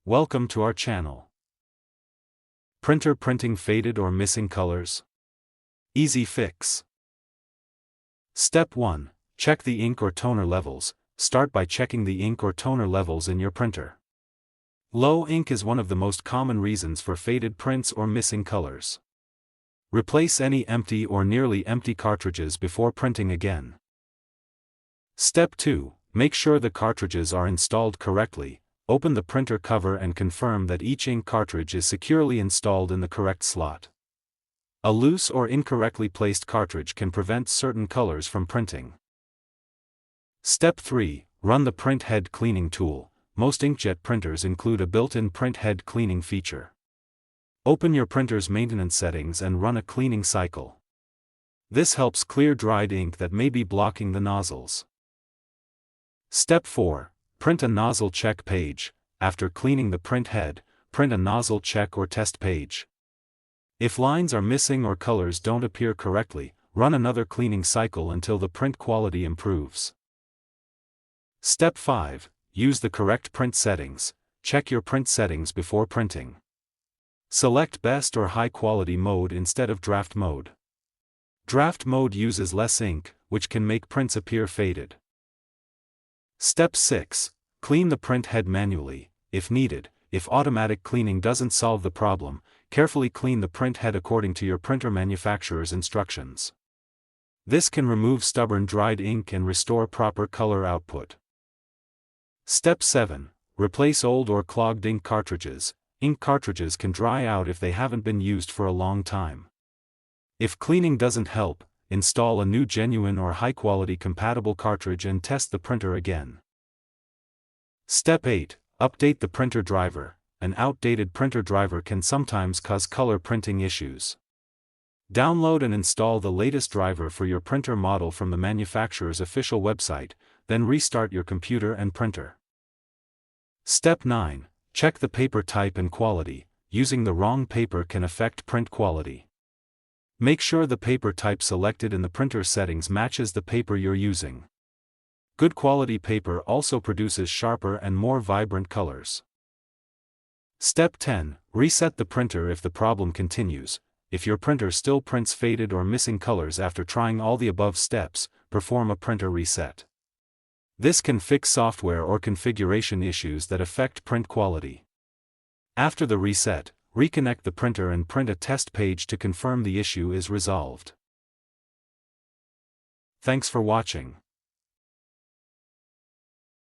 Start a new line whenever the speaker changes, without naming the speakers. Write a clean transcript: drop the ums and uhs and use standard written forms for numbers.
Welcome to our channel. Printer printing faded or missing colors? Easy fix. Step 1. Check the ink or toner levels. Start by checking the ink or toner levels in your printer. Low ink is one of the most common reasons for faded prints or missing colors. Replace any empty or nearly empty cartridges before printing again. Step 2. Make sure the cartridges are installed correctly. Open the printer cover and confirm that each ink cartridge is securely installed in the correct slot. A loose or incorrectly placed cartridge can prevent certain colors from printing. Step 3. Run the printhead cleaning tool. Most inkjet printers include a built-in printhead cleaning feature. Open your printer's maintenance settings and run a cleaning cycle. This helps clear dried ink that may be blocking the nozzles. Step 4. Print a nozzle check page. After cleaning the printhead, print a nozzle check or test page. If lines are missing or colors don't appear correctly, run another cleaning cycle until the print quality improves. Step 5. Use the correct print settings. Check your print settings before printing. Select best or high quality mode instead of draft mode. Draft mode uses less ink, which can make prints appear faded. Step 6. Clean the printhead manually, if needed. If automatic cleaning doesn't solve the problem, carefully clean the printhead according to your printer manufacturer's instructions. This can remove stubborn dried ink and restore proper color output. Step 7. Replace old or clogged ink cartridges. Ink cartridges can dry out if they haven't been used for a long time. If cleaning doesn't help, install a new genuine or high-quality compatible cartridge and test the printer again. Step 8. Update the printer driver. An outdated printer driver can sometimes cause color printing issues. Download and install the latest driver for your printer model from the manufacturer's official website, then restart your computer and printer. Step 9. Check the paper type and quality. Using the wrong paper can affect print quality. Make sure the paper type selected in the printer settings matches the paper you're using. Good quality paper also produces sharper and more vibrant colors. Step 10. Reset the printer if the problem continues. If your printer still prints faded or missing colors after trying all the above steps, perform a printer reset. This can fix software or configuration issues that affect print quality. After the reset, reconnect the printer and print a test page to confirm the issue is resolved. Thanks for watching.